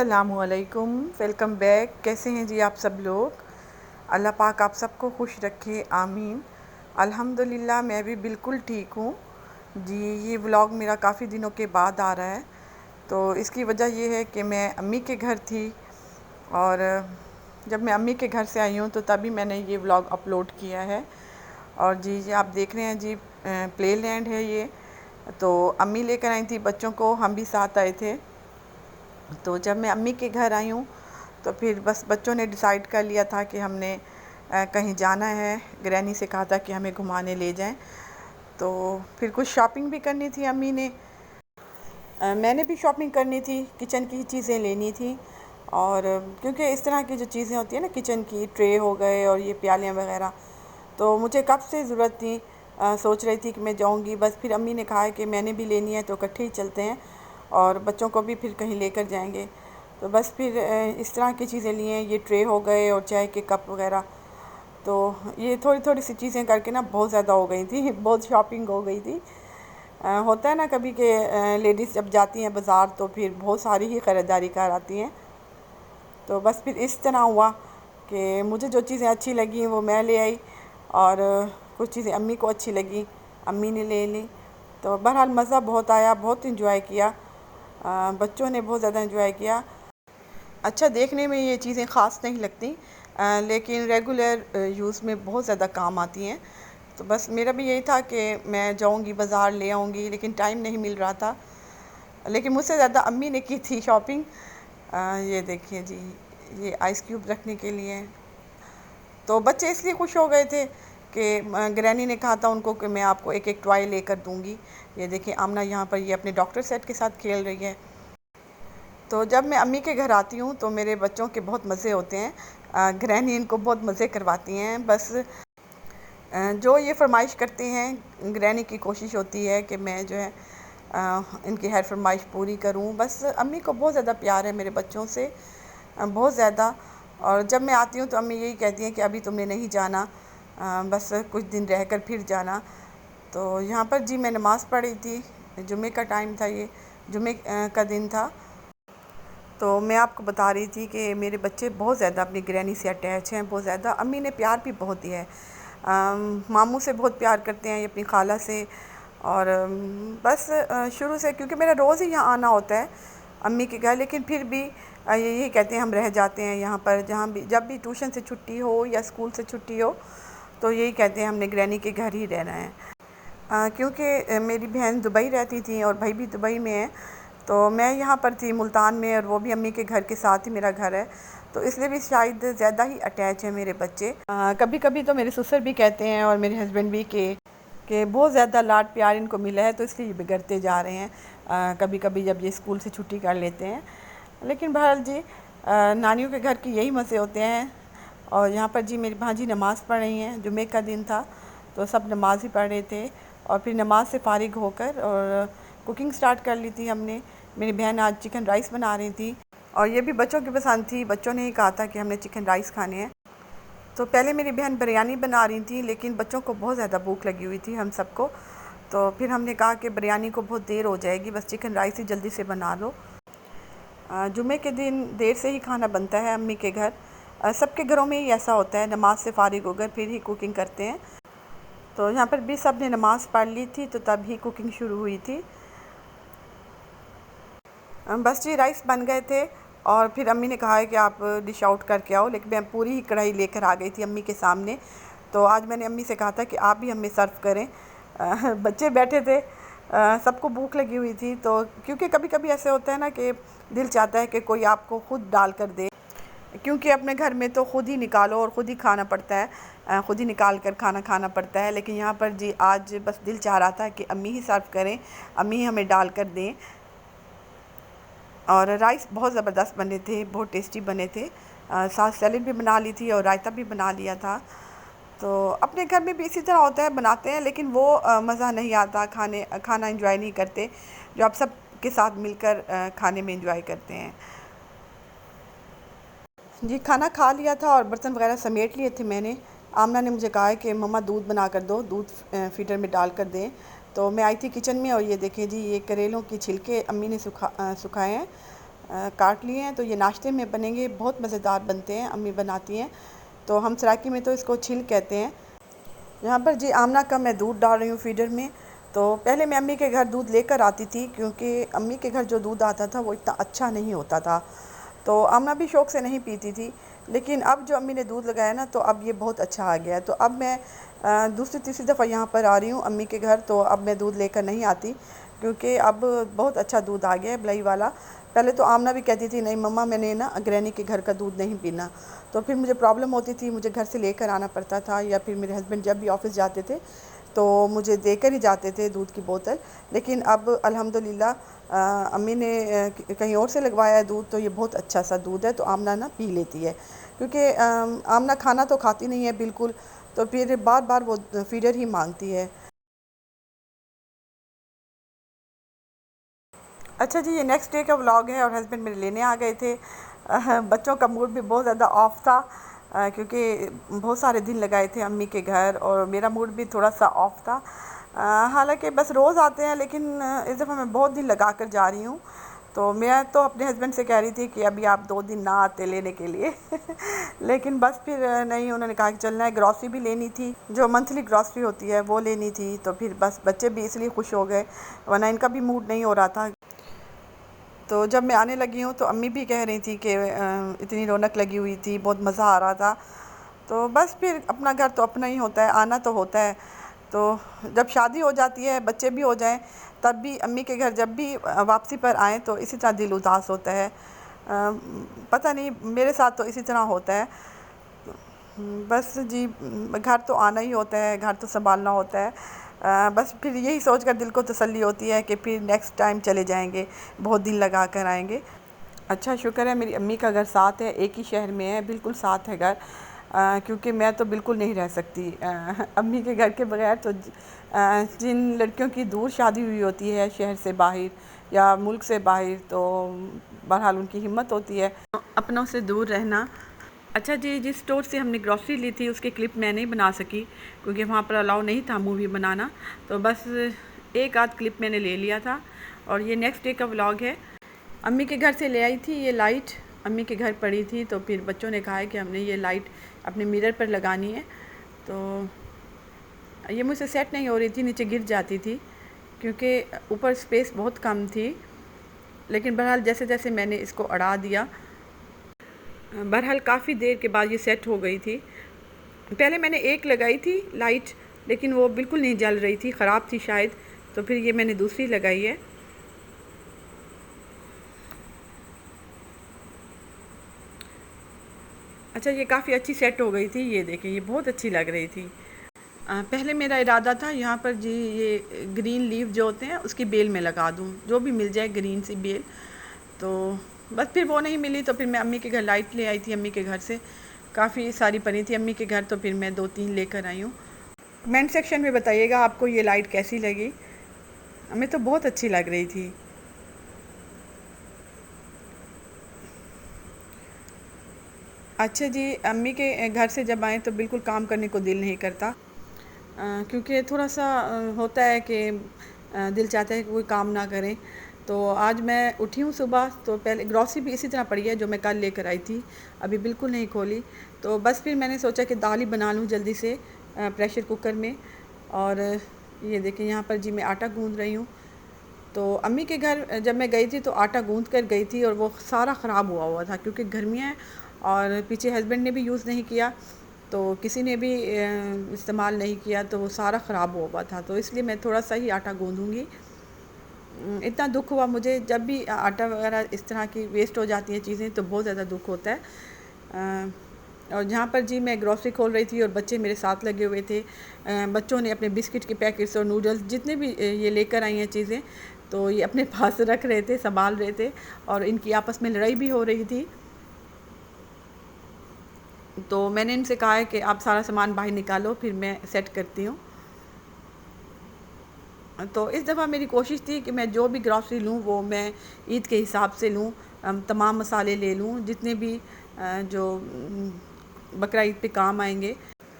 अस्सलामुअलैकुम, welcome back. कैसे हैं जी आप सब लोग? अल्लाह पाक आप सबको खुश रखे, आमीन। अल्हम्दुलिल्लाह मैं भी बिल्कुल ठीक हूँ जी। ये व्लॉग मेरा काफ़ी दिनों के बाद आ रहा है, तो इसकी वजह ये है कि मैं अम्मी के घर थी और जब मैं अम्मी के घर से आई हूँ तो तभी मैंने ये व्लॉग अपलोड किया है। और जी आप देख रहे हैं जी, प्ले लैंड है ये। तो अम्मी लेकर आई थी बच्चों को, हम भी साथ आए थे। तो जब मैं अम्मी के घर आई हूँ तो फिर बस बच्चों ने डिसाइड कर लिया था कि हमने कहीं जाना है। ग्रैनी से कहा था कि हमें घुमाने ले जाएं। तो फिर कुछ शॉपिंग भी करनी थी अम्मी ने, मैंने भी शॉपिंग करनी थी, किचन की चीज़ें लेनी थी। और क्योंकि इस तरह की जो चीज़ें होती हैं ना, किचन की ट्रे हो गए और ये प्यालियाँ वगैरह, तो मुझे कब से ज़रूरत थी। सोच रही थी कि मैं जाऊंगी, बस फिर अम्मी ने कहा है कि मैंने भी लेनी है तो इकट्ठे ही चलते हैं और बच्चों को भी फिर कहीं लेकर जाएंगे। तो बस फिर इस तरह की चीज़ें लिए हैं, ये ट्रे हो गए और चाय के कप वगैरह। तो ये थोड़ी थोड़ी सी चीज़ें करके ना बहुत ज़्यादा हो गई थी बहुत शॉपिंग हो गई थी। होता है ना कभी कि लेडीज़ जब जाती हैं बाज़ार तो फिर बहुत सारी ही ख़रीदारी कर आती हैं। तो बस फिर इस तरह हुआ कि मुझे जो चीज़ें अच्छी लगी वो मैं ले आई और कुछ चीज़ें अम्मी को अच्छी लगी, अम्मी ने ले ली। तो बहरहाल मज़ा बहुत आया, बहुत इंजॉय किया, बच्चों ने बहुत ज़्यादा इंजॉय किया। अच्छा, देखने में ये चीज़ें ख़ास नहीं लगती, लेकिन रेगुलर यूज़ में बहुत ज़्यादा काम आती हैं। तो बस मेरा भी यही था कि मैं जाऊंगी बाज़ार ले आऊँगी, लेकिन टाइम नहीं मिल रहा था। लेकिन मुझसे ज़्यादा अम्मी ने की थी शॉपिंग। ये देखिए जी, ये आइस क्यूब रखने के लिए। तो बच्चे इसलिए खुश हो गए थे कि ग्रैनी ने कहा था उनको कि मैं आपको एक एक टॉय लेकर दूंगी। ये देखिए आमना यहाँ पर ये अपने डॉक्टर सेट के साथ खेल रही है। तो जब मैं अम्मी के घर आती हूँ तो मेरे बच्चों के बहुत मज़े होते हैं, ग्रैनी इनको बहुत मज़े करवाती हैं। बस जो ये फरमाइश करते हैं, ग्रैनी की कोशिश होती है कि मैं जो है इनकी हर फरमाइश पूरी करूं। बस अम्मी को बहुत ज़्यादा प्यार है मेरे बच्चों से, बहुत ज़्यादा। और जब मैं आती हूँ तो अम्मी यही कहती हैं कि अभी तुमने नहीं जाना, बस कुछ दिन रहकर फिर जाना। तो यहाँ पर जी मैं नमाज़ पढ़ी थी, जुमे का टाइम था, ये जुमे का दिन था। तो मैं आपको बता रही थी कि मेरे बच्चे बहुत ज़्यादा अपनी ग्रैनी से अटैच हैं, बहुत ज़्यादा। अम्मी ने प्यार भी बहुत दिया है, मामू से बहुत प्यार करते हैं, ये अपनी खाला से। और बस शुरू से, क्योंकि मेरा रोज़ ही यहाँ आना होता है अम्मी के घर, लेकिन फिर भी ये यही कहते हैं हम रह जाते हैं यहाँ पर। जहाँ भी जब भी ट्यूशन से छुट्टी हो या स्कूल से छुट्टी हो तो यही कहते हैं हमने ग्रैनी के घर ही रहना है। क्योंकि मेरी बहन दुबई रहती थी और भाई भी दुबई में है, तो मैं यहाँ पर थी मुल्तान में, और वो भी अम्मी के घर के साथ ही मेरा घर है, तो इसलिए भी शायद ज़्यादा ही अटैच है मेरे बच्चे। कभी कभी तो मेरे ससुर भी कहते हैं और मेरे हस्बैंड भी कि बहुत ज़्यादा लाड प्यार इनको मिला है, तो इसलिए बिगड़ते जा रहे हैं कभी कभी जब ये स्कूल से छुट्टी कर लेते हैं। लेकिन बहरहाल जी, नानियों के घर के यही मज़े होते हैं। और यहाँ पर जी मेरी भांजी नमाज़ पढ़ रही हैं, जुमे का दिन था तो सब नमाज़ ही पढ़ रहे थे। और फिर नमाज से फ़ारिग होकर और कुकिंग स्टार्ट कर ली थी हमने। मेरी बहन आज चिकन राइस बना रही थी और ये भी बच्चों की पसंद थी, बच्चों ने ही कहा था कि हमने चिकन राइस खाने हैं। तो पहले मेरी बहन बिरयानी बना रही थी, लेकिन बच्चों को बहुत ज़्यादा भूख लगी हुई थी हम सबको। तो फिर हमने कहा कि बिरयानी को बहुत देर हो जाएगी, बस चिकन राइस ही जल्दी से बना लो। जुमे के दिन देर से ही खाना बनता है अम्मी के घर, सबके घरों में ही ऐसा होता है, नमाज से फ़ारिग होकर फिर ही कुकिंग करते हैं। तो यहाँ पर भी सब ने नमाज़ पढ़ ली थी तो तब ही कुकिंग शुरू हुई थी। बस जी राइस बन गए थे और फिर अम्मी ने कहा है कि आप डिश आउट करके आओ, लेकिन मैं पूरी ही कढ़ाई लेकर आ गई थी अम्मी के सामने। तो आज मैंने अम्मी से कहा था कि आप भी हमें सर्व करें। बच्चे बैठे थे, सबको भूख लगी हुई थी, तो क्योंकि कभी कभी ऐसे होता है ना कि दिल चाहता है कि कोई आपको ख़ुद डाल कर दे, क्योंकि अपने घर में तो ख़ुद ही निकालो और ख़ुद ही खाना पड़ता है, ख़ुद ही निकाल कर खाना खाना पड़ता है। लेकिन यहाँ पर जी आज बस दिल चाह रहा था कि अम्मी ही सर्व करें, अम्मी ही हमें डाल कर दें। और राइस बहुत ज़बरदस्त बने थे, बहुत टेस्टी बने थे, साथ सैलेड भी बना ली थी और रायता भी बना लिया था। तो अपने घर में भी इसी तरह होता है, बनाते हैं, लेकिन वो मज़ा नहीं आता, खाना एंजॉय नहीं करते जो आप सब के साथ मिलकर खाने में एंजॉय करते हैं। जी खाना खा लिया था और बर्तन वगैरह समेट लिए थे मैंने। आमना ने मुझे कहा है कि मम्मा दूध बना कर दो, दूध फीडर में डाल कर दें। तो मैं आई थी किचन में और ये देखें जी, ये करेलों की छिलके अम्मी ने सुखाए हैं, काट लिए हैं, तो ये नाश्ते में बनेंगे, बहुत मज़ेदार बनते हैं, अम्मी बनाती हैं। तो हम सराकी में तो इसको छिल कहते हैं। यहाँ पर जी आमना का मैं दूध डाल रही हूँ फीडर में। तो पहले मैं अम्मी के घर दूध लेकर आती थी, क्योंकि अम्मी के घर जो दूध आता था वो इतना अच्छा नहीं होता था, तो आमना भी शौक़ से नहीं पीती थी। लेकिन अब जो अम्मी ने दूध लगाया ना, तो अब ये बहुत अच्छा आ गया है। तो अब मैं दूसरी तीसरी दफ़ा यहाँ पर आ रही हूँ अम्मी के घर, तो अब मैं दूध लेकर नहीं आती, क्योंकि अब बहुत अच्छा दूध आ गया है बलई वाला। पहले तो आमना भी कहती थी नहीं मम्मा मैंने ना ग्रैनी के घर का दूध नहीं पीना, तो फिर मुझे प्रॉब्लम होती थी, मुझे घर से लेकर आना पड़ता था, या फिर मेरे हस्बैंड जब भी ऑफ़िस जाते थे तो मुझे देकर ही जाते थे दूध की बोतल। लेकिन अब अल्हम्दुलिल्लाह अम्मी ने कहीं और से लगवाया है दूध, तो ये बहुत अच्छा सा दूध है, तो आमना ना पी लेती है। क्योंकि आमना खाना तो खाती नहीं है बिल्कुल, तो फिर बार बार वो फीडर ही मांगती है। अच्छा जी, ये नेक्स्ट डे का व्लॉग है और हस्बैंड मेरे लेने आ गए थे। बच्चों का मूड भी बहुत ज़्यादा ऑफ था, क्योंकि बहुत सारे दिन लगाए थे अम्मी के घर, और मेरा मूड भी थोड़ा सा ऑफ था। हालांकि बस रोज़ आते हैं, लेकिन इस दफ़ा मैं बहुत दिन लगा कर जा रही हूँ। तो मैं तो अपने हस्बैंड से कह रही थी कि अभी आप 2 दिन ना आते लेने के लिए लेकिन बस फिर नहीं, उन्होंने कहा कि चलना है। ग्रॉसरी भी लेनी थी, जो मंथली ग्रॉसरी होती है वो लेनी थी, तो फिर बस बच्चे भी इसलिए खुश हो गए, वरना इनका भी मूड नहीं हो रहा था। तो जब मैं आने लगी हूँ तो अम्मी भी कह रही थी कि इतनी रौनक लगी हुई थी, बहुत मज़ा आ रहा था। तो बस फिर अपना घर तो अपना ही होता है, आना तो होता है। तो जब शादी हो जाती है, बच्चे भी हो जाएं, तब भी अम्मी के घर जब भी वापसी पर आएँ तो इसी तरह दिल उदास होता है। पता नहीं, मेरे साथ तो इसी तरह होता है। बस जी, घर तो आना ही होता है, घर तो संभालना होता है। बस फिर यही सोच कर दिल को तसल्ली होती है कि फिर नेक्स्ट टाइम चले जाएंगे, बहुत दिन लगा कर आएंगे। अच्छा शुक्र है मेरी अम्मी का घर साथ है, एक ही शहर में है, बिल्कुल साथ है घर। क्योंकि मैं तो बिल्कुल नहीं रह सकती अम्मी के घर के बगैर। तो जिन लड़कियों की दूर शादी हुई होती है शहर से बाहर या मुल्क से बाहर, तो बहरहाल उनकी हिम्मत होती है अपनों से दूर रहना। अच्छा जी, जिस स्टोर से हमने ग्रॉसरी ली थी उसकी क्लिप मैं नहीं बना सकी, क्योंकि वहाँ पर अलाउ नहीं था मूवी बनाना। तो बस एक आध क्लिप मैंने ले लिया था, और ये नेक्स्ट डे का व्लॉग है। अम्मी के घर से ले आई थी ये लाइट, अम्मी के घर पड़ी थी, तो फिर बच्चों ने कहा है कि हमने ये लाइट अपने मिरर पर लगानी है। तो ये मुझसे सेट नहीं हो रही थी, नीचे गिर जाती थी, क्योंकि ऊपर स्पेस बहुत कम थी। लेकिन बहरहाल जैसे जैसे मैंने इसको अड़ा दिया, बहरहाल काफ़ी देर के बाद ये सेट हो गई थी। पहले मैंने एक लगाई थी लाइट, लेकिन वो बिल्कुल नहीं जल रही थी, ख़राब थी शायद, तो फिर ये मैंने दूसरी लगाई है। अच्छा, ये काफ़ी अच्छी सेट हो गई थी, ये देखें, ये बहुत अच्छी लग रही थी। पहले मेरा इरादा था यहाँ पर जी ये ग्रीन लीफ जो होते हैं उसकी बेल में लगा दूँ, जो भी मिल जाए ग्रीन सी बेल। तो बस फिर वो नहीं मिली, तो फिर मैं अम्मी के घर लाइट ले आई थी, अम्मी के घर से काफ़ी सारी पड़ी थी अम्मी के घर, तो फिर मैं 2-3 लेकर आई हूँ। कमेंट सेक्शन में बताइएगा आपको ये लाइट कैसी लगी, हमें तो बहुत अच्छी लग रही थी। अच्छा जी, अम्मी के घर से जब आएँ तो बिल्कुल काम करने को दिल नहीं करता, क्योंकि थोड़ा सा होता है कि दिल चाहता है कि कोई काम ना करें। तो आज मैं उठी हूँ सुबह, तो पहले ग्रॉसरी भी इसी तरह पड़ी है जो मैं कल लेकर आई थी, अभी बिल्कुल नहीं खोली। तो बस फिर मैंने सोचा कि दाल ही बना लूँ जल्दी से प्रेशर कुकर में। और ये देखें यहाँ पर जी मैं आटा गूँध रही हूँ। तो अम्मी के घर जब मैं गई थी तो आटा गूँध कर गई थी, और वो सारा ख़राब हुआ हुआ था, क्योंकि गर्मियाँ हैं और पीछे हस्बैंड ने भी यूज़ नहीं किया, तो किसी ने भी इस्तेमाल नहीं किया, तो वो सारा ख़राब हुआ हुआ था। तो इसलिए मैं थोड़ा सा ही आटा गूँधूँगी। इतना दुख हुआ मुझे जब भी आटा वगैरह इस तरह की वेस्ट हो जाती हैं चीज़ें, तो बहुत ज़्यादा दुख होता है। और जहाँ पर जी मैं ग्रॉसरी खोल रही थी और बच्चे मेरे साथ लगे हुए थे, बच्चों ने अपने बिस्किट के पैकेट्स और नूडल्स जितने भी ये लेकर आई हैं चीज़ें, तो ये अपने पास रख रहे थे, संभाल रहे थे, और इनकी आपस में लड़ाई भी हो रही थी। तो मैंने इनसे कहा है कि आप सारा सामान बाहर निकालो, फिर मैं सेट करती हूँ। तो इस दफ़ा मेरी कोशिश थी कि मैं जो भी ग्रॉसरी लूँ वो मैं ईद के हिसाब से लूँ, तमाम मसाले ले लूँ जितने भी जो बकरा ईद पे काम आएंगे,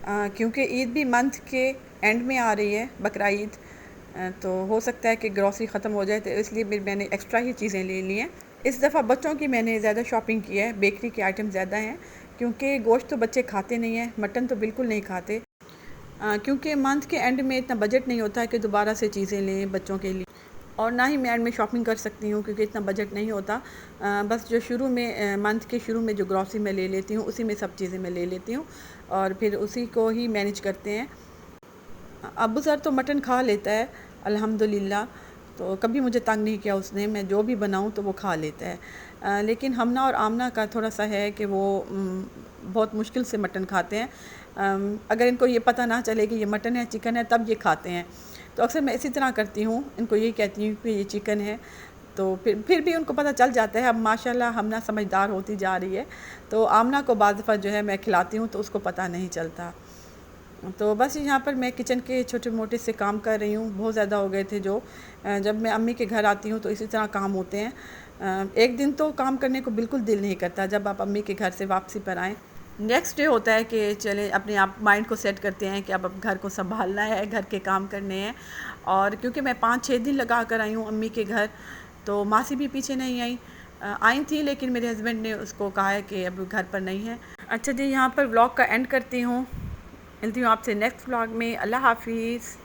क्योंकि ईद भी मंथ के एंड में आ रही है, बकरा ईद। तो हो सकता है कि ग्रॉसरी ख़त्म हो जाए, तो इसलिए मैंने एक्स्ट्रा ही चीज़ें ले ली हैं। इस दफ़ा बच्चों की मैंने ज़्यादा शॉपिंग की है, बेकरी के आइटम ज़्यादा हैं क्योंकि गोश्त तो बच्चे खाते नहीं हैं, मटन तो बिल्कुल नहीं खाते। क्योंकि मंथ के एंड में इतना बजट नहीं होता है कि दोबारा से चीज़ें लें बच्चों के लिए, और ना ही मैं एंड में शॉपिंग कर सकती हूँ क्योंकि इतना बजट नहीं होता। बस जो शुरू में मंथ के शुरू में जो ग्रॉसरी मैं ले लेती हूँ उसी में सब चीज़ें मैं ले लेती हूँ और फिर उसी को ही मैनेज करते हैं। अब्बू सर तो मटन खा लेता है अल्हम्दुलिल्लाह, तो कभी मुझे तंग नहीं किया उसने, मैं जो भी बनाऊँ तो वो खा लेता है। लेकिन हमना और आमना का थोड़ा सा है कि वो बहुत मुश्किल से मटन खाते हैं। अगर इनको ये पता ना चले कि ये मटन है चिकन है तब ये खाते हैं, तो अक्सर मैं इसी तरह करती हूँ, इनको यही कहती हूँ कि ये चिकन है, तो फिर भी उनको पता चल जाता है। अब माशाल्लाह हमना समझदार होती जा रही है, तो आमना को बाद दफ़ा जो है मैं खिलाती हूँ तो उसको पता नहीं चलता। तो बस यहाँ पर मैं किचन के छोटे मोटे से काम कर रही हूँ, बहुत ज़्यादा हो गए थे जो जब मैं अम्मी के घर आती हूँ तो इसी तरह काम होते हैं। एक दिन तो काम करने को बिल्कुल दिल नहीं करता जब आप अम्मी के घर से वापसी पर आएँ। नेक्स्ट डे होता है कि चलें अपने आप माइंड को सेट करते हैं कि अब घर को संभालना है, घर के काम करने हैं। और क्योंकि मैं 5-6 दिन लगा कर आई हूँ अम्मी के घर, तो मासी भी पीछे नहीं आई। आई थी लेकिन मेरे हस्बैंड ने उसको कहा है कि अब घर पर नहीं है। अच्छा जी, यहाँ पर व्लॉग का एंड करती हूँ, मिलती हूँ आपसे नेक्स्ट व्लॉग में। अल्लाह हाफिज़।